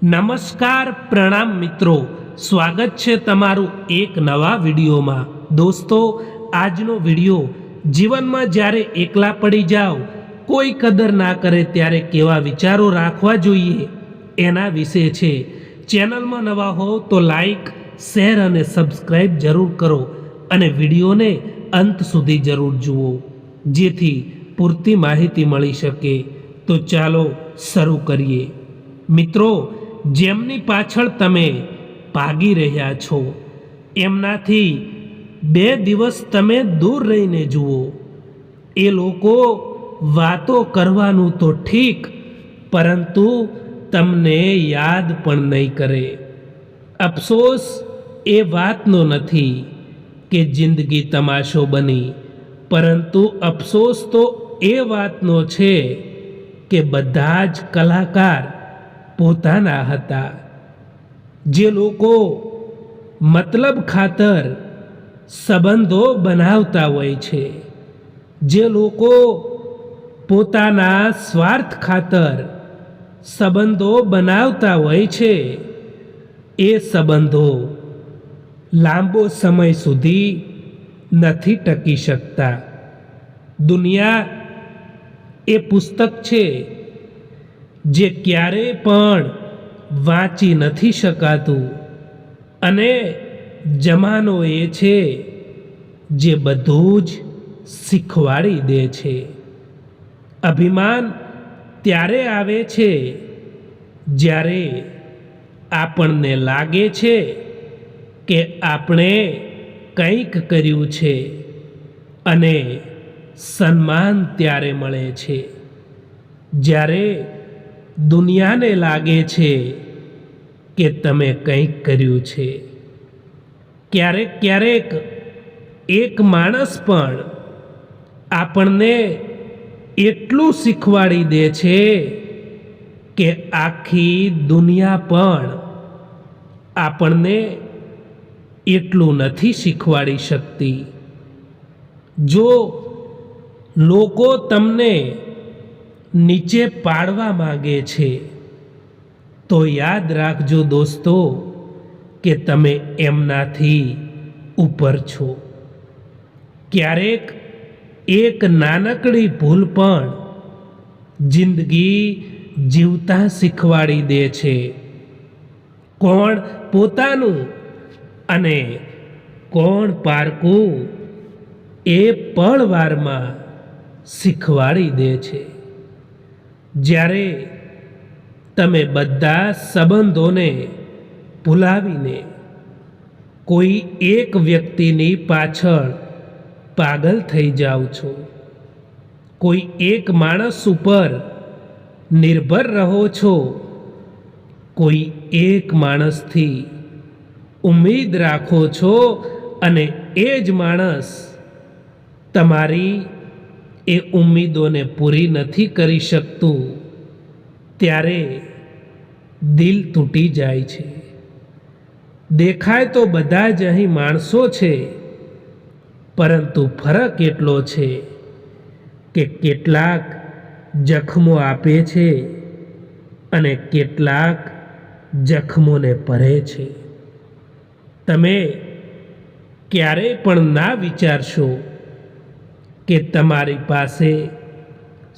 નમસ્કાર પ્રણામ મિત્રો, સ્વાગત છે તમારું એક નવા વિડીયોમાં। દોસ્તો, આજનો વિડીયો જીવનમાં જ્યારે એકલા પડી જાઓ, કોઈ કદર ના કરે ત્યારે કેવા વિચારો રાખવા જોઈએ એના વિશે છે। ચેનલમાં નવા હો તો લાઈક, શેર અને સબસ્ક્રાઈબ જરૂર કરો અને વિડીયોને અંત સુધી જરૂર જુઓ, જેથી પૂરતી માહિતી મળી શકે। તો ચાલો શરૂ કરીએ। મિત્રો, જેમની પાછળ તમે ભાગી રહ્યા છો એમનાથી 2 દિવસ તમે દૂર રહીને જુઓ। એ લોકો વાતો કરવાનું તો ઠીક, પરંતુ તમને યાદ પણ નહીં કરે। અફસોસ એ વાતનો નથી કે જિંદગી તમાશો બની, પરંતુ અફસોસ તો એ વાતનો છે કે બધા જ કલાકાર પોતાના હતા। જે લોકો મતલબ ખાતર સંબંધો બનાવતા હોય છે, જે લોકો પોતાના સ્વાર્થ ખાતર સંબંધો બનાવતા હોય છે, એ સંબંધો લાંબો સમય સુધી નથી ટકી શકતા। દુનિયા એ પુસ્તક છે જે ક્યારેય પણ વાંચી નથી શકાતું, અને જમાનો એ છે જે બધું જ શીખવાડી દે છે। અભિમાન ત્યારે આવે છે જ્યારે આપણને લાગે છે કે આપણે કંઈક કર્યું છે, અને સન્માન ત્યારે મળે છે જ્યારે દુનિયાને લાગે છે કે તમે કંઈક કર્યું છે। ક્યારેક ક્યારેક એક માણસ પણ આપણને એટલું શીખવાડી દે છે કે આખી દુનિયા પણ આપણને એટલું નથી શીખવાડી શકતી। જો લોકો તમને નીચે પાડવા માંગે છે તો યાદ રાખજો દોસ્તો કે તમે એમનાથી ઉપર છો। ક્યારેક એક નાનકડી ભૂલ પણ જિંદગી જીવતા શીખવાડી દે છે। કોણ પોતાનું અને કોણ પારકું એ પળવારમાં શીખવાડી દે છે। જ્યારે તમે બધા સંબંધોને ભૂલાવીને કોઈ એક વ્યક્તિની પાછળ પાગલ થઈ જાઓ છો, કોઈ એક માણસ ઉપર નિર્ભર રહો છો, કોઈ એક માણસથી ઉમ્મીદ રાખો છો, અને એ જ માણસ તમારી એ ઉમ્મીદોને પૂરી નથી કરી શકતું, ત્યારે દિલ તૂટી જાય છે। દેખાય તો બધા જ અહીં માણસો છે, પરંતુ ફરક એટલો છે કે કેટલાક જખમો આપે છે અને કેટલાક જખમોને ભરે છે। તમે ક્યારેય પણ ના વિચારશો કે તમારી પાસે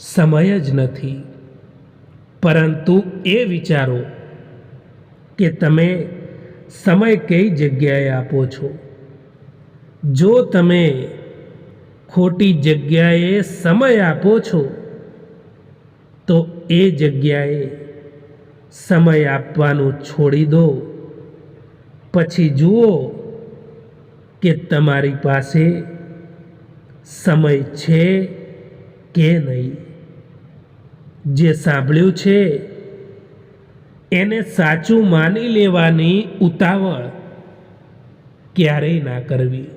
સમય જ નથી, પરંતુ એ વિચારો કે તમે સમય કઈ જગ્યાએ આપો છો। જો તમે ખોટી જગ્યાએ સમય આપો છો તો એ જગ્યાએ સમય આપવાનું છોડી દો, પછી જુઓ કે તમારી પાસે સમય છે કે નહીં। જે સાંભળ્યું છે એને સાચું માની લેવાની ઉતાવળ ક્યારેય ના કરવી,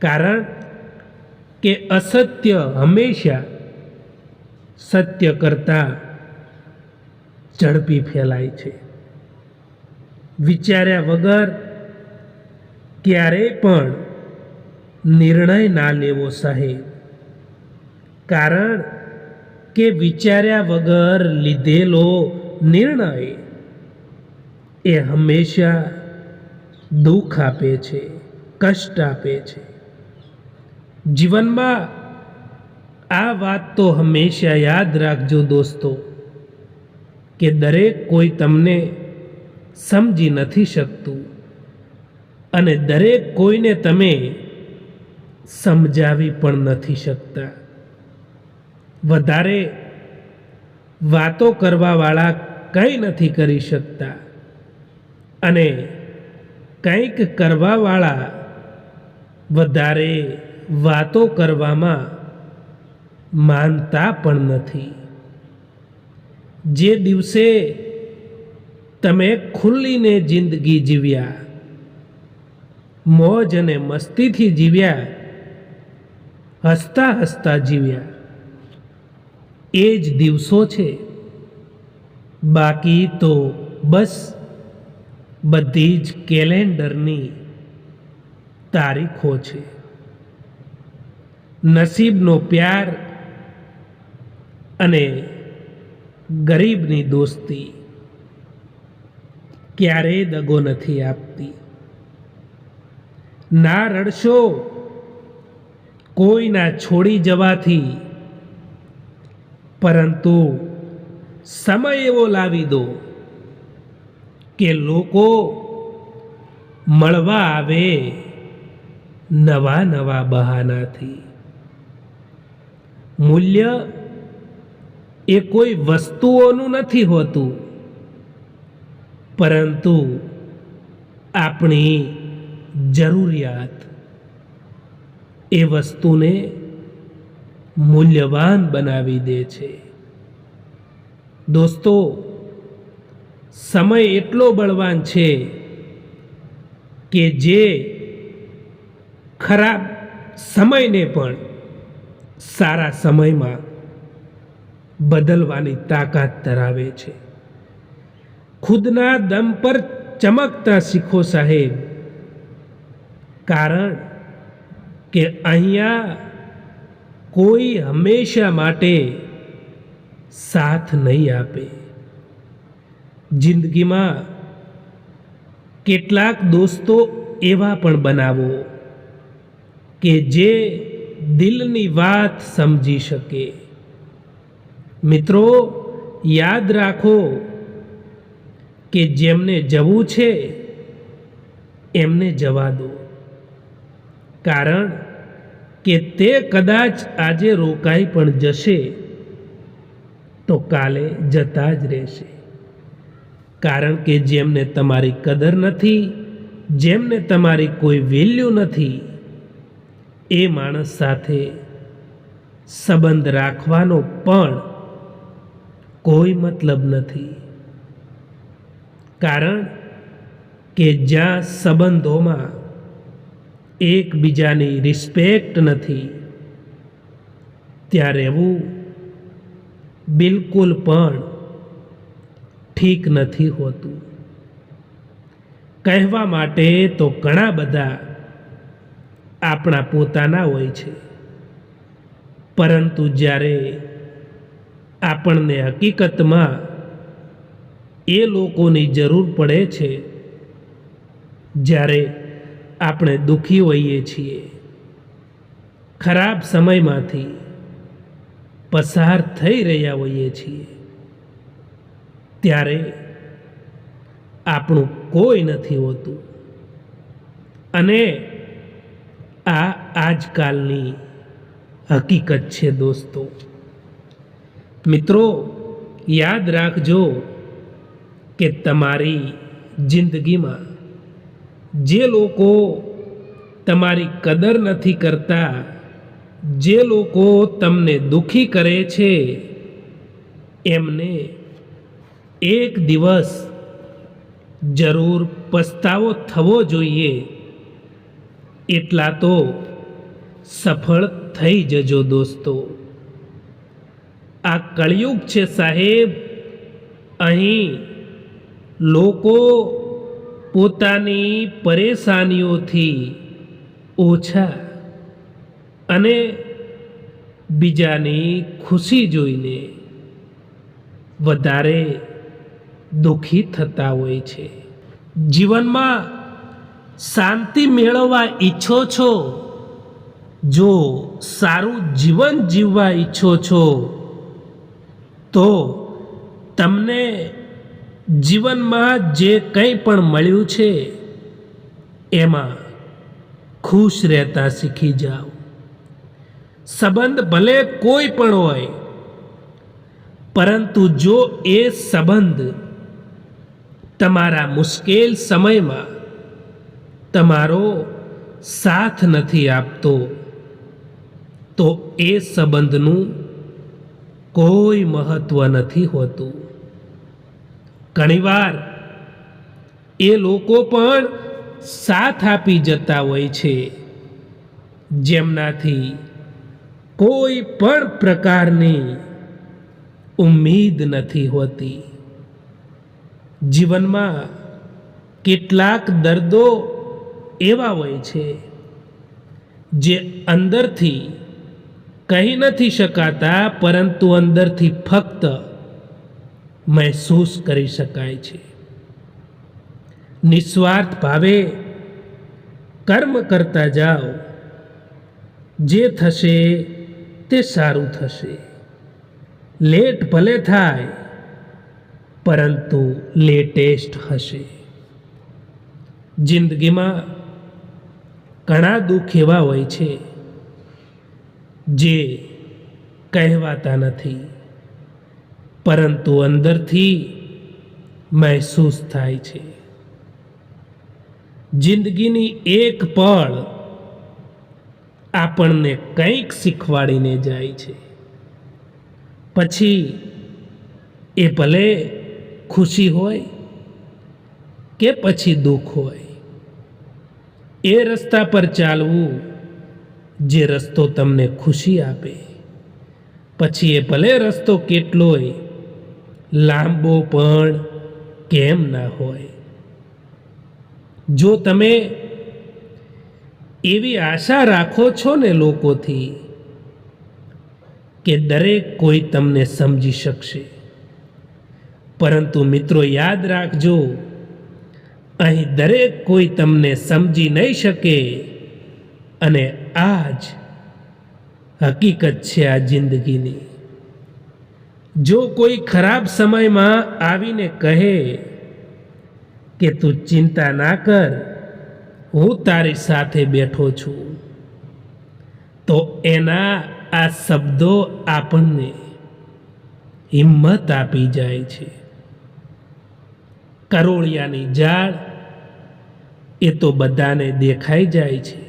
કારણ કે અસત્ય હંમેશા સત્ય કરતાં ઝડપી ફેલાય છે। વિચાર્યા વગર ક્યારેય પણ નિર્ણય ના લેવો સાહેબ, કારણ કે વિચાર્યા વગર લીધેલો નિર્ણય એ હંમેશા દુઃખ આપે છે, કષ્ટ આપે છે. જીવનમાં આ વાત તો હંમેશા યાદ રાખજો દોસ્તો કે દરેક કોઈ તમને સમજી નથી શકતું અને દરેક કોઈને તમે સમજાવી પણ નથી શકતા. વધારે વાતો કરવાવાળા કંઈ નથી કરી શકતા અને કંઈક કરવાવાળા વધારે વાતો કરવામાં માનતા પણ નથી. જે દિવસે તમે ખુલ્લીને જિંદગી જીવ્યા, મોજ અને મસ્તીથી જીવ્યા, હસતા હસતા જીવ્યા, એ જ દિવસો છે. બાકી તો બસ બધી જ કેલેન્ડરની તારીખો છે. નસીબનો પ્યાર અને ગરીબની દોસ્તી ક્યારેય દગો નથી આપતી. ના રડશો કોઈના છોડી જવાથી, પરંતુ સમય એવો લાવી દો કે લોકો મળવા આવે નવા નવા બહાનાથી. મૂલ્ય એ કોઈ વસ્તુઓનું નથી હોતું, પરંતુ આપણી જરૂરિયાત એ વસ્તુને મૂલ્યવાન બનાવી દે છે. દોસ્તો, સમય એટલો બળવાન છે કે જે ખરાબ સમયને પણ સારા સમયમાં બદલવાની તાકાત ધરાવે છે. ખુદના દમ પર ચમકતા શીખો સાહેબ, કારણ કે અહીંયા કોઈ હંમેશા માટે સાથ નહીં આપે. જિંદગીમાં કેટલાક દોસ્તો એવા પણ બનાવો કે જે દિલની વાત સમજી શકે. મિત્રો, યાદ રાખો કે જેમને જવું છે એમને જવા દો, કારણ કે તે કદાચ આજે રોકાઈ પણ જશે તો કાલે જતા જ રહેશે. કારણ કે જેમને તમારી કદર નથી, જેમને તમારી કોઈ વેલ્યુ નથી, એ માણસ સાથે સંબંધ રાખવાનો પણ કોઈ મતલબ નથી. કારણ કે જ્યાં સંબંધોમાં એકબીજાની રિસ્પેક્ટ નથી, ત્યાં રહેવું બિલકુલ પણ ઠીક નથી હોતું. કહેવા માટે તો ઘણા બધા આપણા પોતાના હોય છે, પરંતુ જ્યારે આપણને હકીકતમાં એ લોકોની જરૂર પડે છે, જ્યારે આપણે દુઃખી હોઈએ છીએ, ખરાબ સમયમાંથી પસાર થઈ રહ્યા હોઈએ છીએ, ત્યારે આપણું કોઈ નથી હોતું. અને આ આજકાલની હકીકત છે દોસ્તો. મિત્રો, યાદ રાખજો કે તમારી જિંદગીમાં જે લોકો તમારી કદર નથી કરતા, જે લોકો તમને દુઃખી કરે છે, એમને એક દિવસ જરૂર પસ્તાવો થવો જોઈએ. એટલા તો સફળ થઈ જજો દોસ્તો. આ કળિયુગ છે સાહેબ. અહીં લોકો પોતાની પરેશાનીઓથી ઓછા અને બીજાની ખુશી જોઈને વધારે દુઃખી થતા હોય છે. જીવનમાં શાંતિ મેળવવા ઈચ્છો છો, જો સારું જીવન જીવવા ઈચ્છો છો, તો તમને જીવનમાં જે કંઈ પણ મળ્યું છે એમાં ખુશ રહેતા શીખી જાઓ. સંબંધ ભલે કોઈ પણ હોય, પરંતુ જો એ સંબંધ તમારા મુશ્કેલ સમયમાં તમારો સાથ નથી આપતો, તો એ સંબંધનું કોઈ મહત્વ નથી હોતું. ઘણીવાર એ લોકો પણ સાથ આપી જતા હોય છે, જેમનાથી કોઈ પણ પ્રકારની ઉમ્મીદ નથી હોતી. જીવનમાં કેટલાક દર્દો એવા હોય છે જે અંદરથી કહી નથી શકાતા, પરંતુ અંદરથી ફક્ત મહેસૂસ કરી શકાય છે. નિસ્વાર્થ ભાવે કર્મ કરતા જાઓ, જે થશે તે સારું થશે. લેટ ભલે થાય, પરંતુ લેટેસ્ટ હશે. જિંદગીમાં ઘણા દુઃખ એવા હોય છે જે કહેવાતા નથી, પરંતુ અંદરથી મહેસૂસ થાય છે. જિંદગીની એક પળ આપણને કંઈક શીખવાડીને જાય છે. પછી એ ભલે ખુશી હોય કે પછી દુઃખ હોય, એ રસ્તા પર ચાલવું જે રસ્તો તમને ખુશી આપે, પછી એ ભલે રસ્તો કેટલોય લાંબો પણ કેમ ના હોય. જો તમે એવી આશા રાખો છો ને લોકોથી કે દરેક કોઈ તમને સમજી શકશે, પરંતુ મિત્રો યાદ રાખજો, અહીં દરેક કોઈ તમને સમજી નહીં શકે, અને આ જ હકીકત છે આ જિંદગીની. જો કોઈ ખરાબ સમયમાં આવીને કહે કે તું ચિંતા ના કર, હું તારી સાથે બેઠો છું, તો એના આ શબ્દો આપણને હિંમત આપી જાય છે. કરોળિયાની જાળ એ તો બધાને દેખાઈ જાય છે,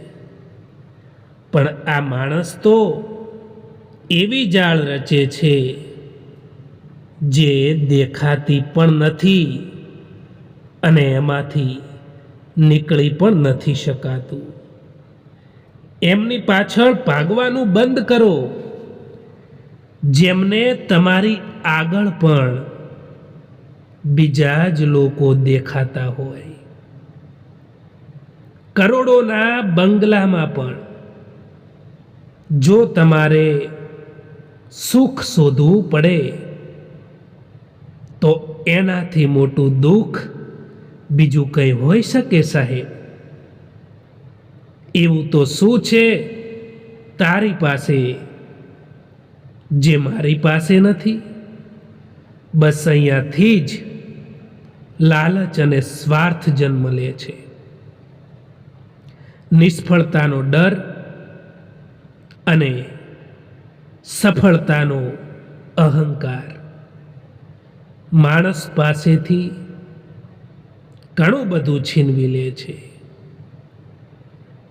પણ આ માણસ તો એવી જાળ રચે છે જે દેખાતી પણ નથી, અને એમાંથી નીકળી પણ નથી શકાતું. એમની પાછળ ભાગવાનું બંધ કરો, જેમને તમારી આગળ પણ બીજા જ લોકો દેખાતા હોય. કરોડોના બંગલામાં પણ જો તમારે સુખ શોધવું પડે, તો એનાથી મોટું દુઃખ બીજું કંઈ હોઈ શકે સાહેબ? એવું તો શું છે તારી પાસે જે મારી પાસે નથી? બસ અહીંયાથી જ લાલચ અને સ્વાર્થ જન્મ લે છે. નિષ્ફળતાનો ડર અને સફળતાનો અહંકાર માણસ પાસેથી ઘણું બધું છીનવી લે છે.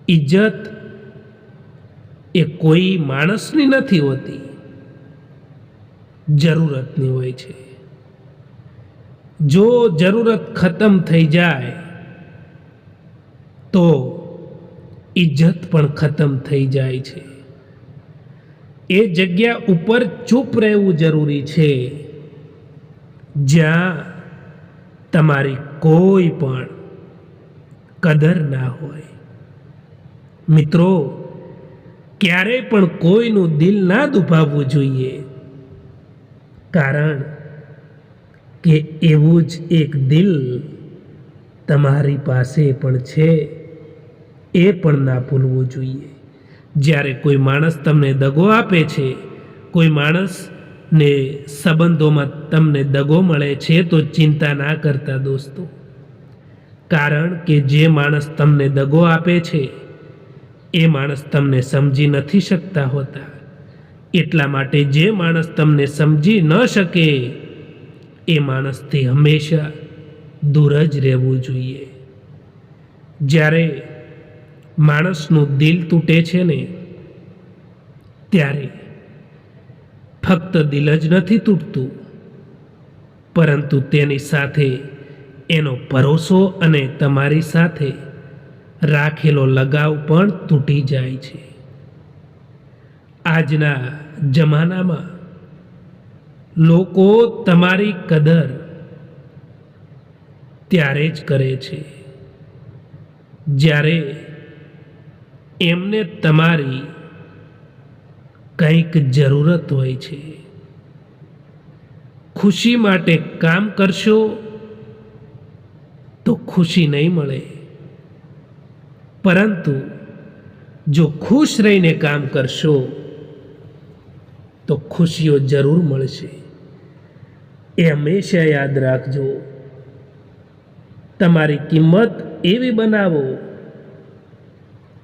ઇજ્જત એ કોઈ માણસની નથી હોતી, જરૂરતની હોય છે. જો જરૂરત ખતમ થઈ જાય તો ઇજ્જત પણ ખતમ થઈ જાય છે. એ જગ્યા ઉપર ચૂપ રહેવું જરૂરી છે જ્યાં તમારી કોઈ પણ કદર ના હોય. મિત્રો, ક્યારેય પણ કોઈનું દિલ ના દુભાવવું જોઈએ, કારણ કે એવું જ એક દિલ તમારી પાસે પણ છે એ પણ ના ભૂલવું જોઈએ. જ્યારે કોઈ માણસ તમને દગો આપે છે, કોઈ માણસને સંબંધોમાં તમને દગો મળે છે, તો ચિંતા ના કરતા દોસ્તો. કારણ કે જે માણસ તમને દગો આપે છે એ માણસ તમને સમજી નથી શકતા હોતા. એટલા માટે જે માણસ તમને સમજી ન શકે એ માણસથી હંમેશા દૂર જ રહેવું જોઈએ. જ્યારે માણસનું દિલ તૂટે છે ને, ત્યારે ફક્ત દિલ જ નથી તૂટતું, પરંતુ તેની સાથે એનો ભરોસો અને તમારી સાથે રાખેલો લગાવ પણ તૂટી જાય છે. આજના જમાનામાં લોકો તમારી કદર ત્યારે જ કરે છે જ્યારે એમને તમારી કંઈક જરૂરત હોય છે. ખુશી માટે કામ કરશો તો ખુશી નહીં મળે, પરંતુ જો ખુશ રહીને કામ કરશો તો ખુશીઓ જરૂર મળશે. એ હંમેશા યાદ રાખજો. તમારી કિંમત એવી બનાવો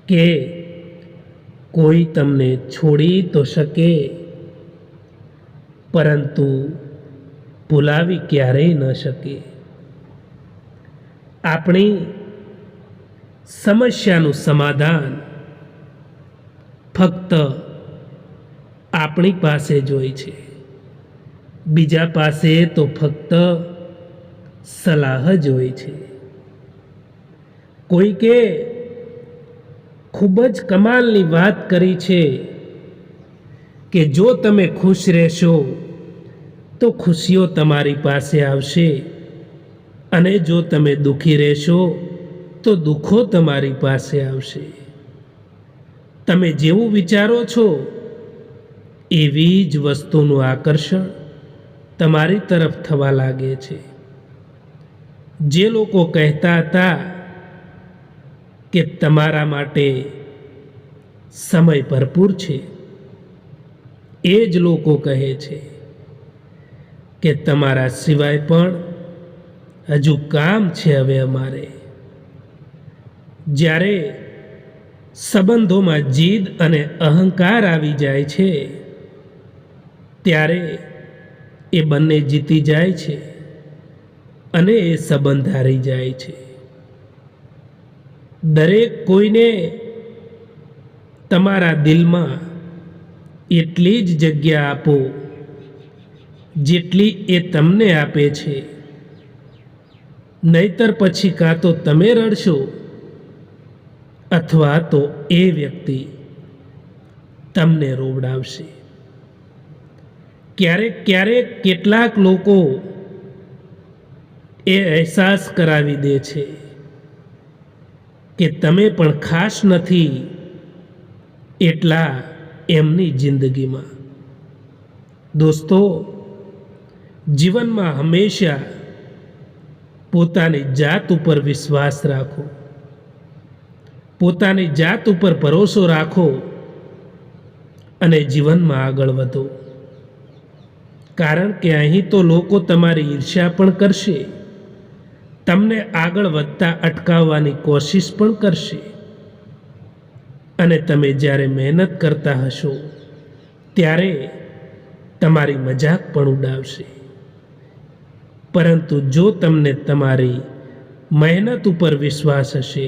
કે કોઈ તમને છોડી તો શકે, પરંતુ ભૂલાવી ક્યારેય ન શકે. આપણી સમસ્યાનું સમાધાન ફક્ત આપણી પાસે જ હોય છે. બીજા પાસે તો ફક્ત સલાહ જ હોય છે. કોઈકે ખૂબ જ કમાલની વાત કરી છે કે જો તમે ખુશ રહેશો તો ખુશીઓ તમારી પાસે આવશે, અને જો તમે દુઃખી રહેશો તો દુઃખો તમારી પાસે આવશે. તમે જેવું વિચારો છો એવી જ વસ્તુનું આકર્ષણ તમારી તરફ થવા લાગે છે. જે લોકો કહેતા હતા કે તમારા માટે સમય ભરપૂર છે, એ જ લોકો કહે છે કે તમારા સિવાય પણ હજુ કામ છે હવે અમારે. જ્યારે સંબંધોમાં જીદ અને અહંકાર આવી જાય છે ત્યારે એ બંને જીતી જાય છે અને એ સંબંધ હારી જાય છે. દરેક કોઈને તમારા દિલમાં એટલી જ જગ્યા આપો જેટલી એ તમને આપે છે, નહીતર પછી કાં તો તમે રડશો અથવા તો એ વ્યક્તિ તમને રોવડાવશે. ક્યારેક ક્યારેક કેટલાક લોકો એ અહેસાસ કરાવી દે છે કે તમે પણ ખાસ નથી એટલા એમની જિંદગીમાં. દોસ્તો, જીવનમાં હંમેશા પોતાની જાત ઉપર વિશ્વાસ રાખો, પોતાની જાત ઉપર ભરોસો રાખો અને જીવનમાં આગળ વધો. કારણ કે અહીં તો લોકો તમારી ઈર્ષ્યા પણ કરશે, તમને આગળ વધતા અટકાવવાની કોશિશ પણ કરશે, અને તમે જ્યારે મહેનત કરતા હશો ત્યારે તમારી મજાક પણ ઉડાવશે. પરંતુ જો તમને તમારી મહેનત ઉપર વિશ્વાસ હશે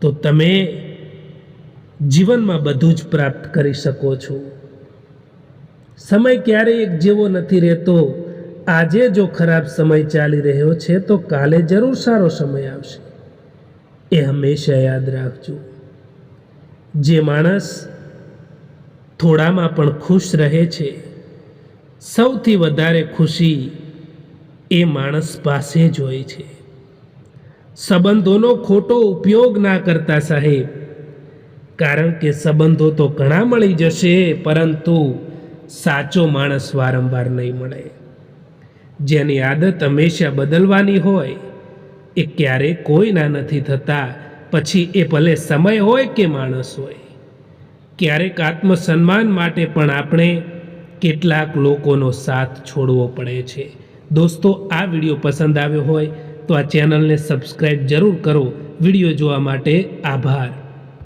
તો તમે જીવનમાં બધું જ પ્રાપ્ત કરી શકો છો. સમય ક્યારેય એક જેવો નથી રહેતો. આજે જો ખરાબ સમય ચાલી રહ્યો છે તો કાલે જરૂર સારો સમય આવશે. એ હંમેશા યાદ રાખજો. જે માણસ થોડામાં પણ ખુશ રહે છે, સૌથી વધારે ખુશી એ માણસ પાસે જ હોય છે. સંબંધોનો ખોટો ઉપયોગ ના કરતા સાહેબ, કારણ કે સંબંધો તો ઘણા મળી જશે, પરંતુ સાચો માણસ વારંવાર નહીં મળે. જેની આદત હંમેશા બદલવાની હોય એ ક્યારેય કોઈના નથી થતા, પછી એ ભલે સમય હોય કે માણસ હોય. ક્યારેક આત્મસન્માન માટે પણ આપણે કેટલાક લોકોનો સાથ છોડવો પડે છે. દોસ્તો, આ વિડીયો પસંદ આવ્યો હોય તો આ ચેનલને સબસ્ક્રાઈબ જરૂર કરો. વિડીયો જોવા માટે આભાર.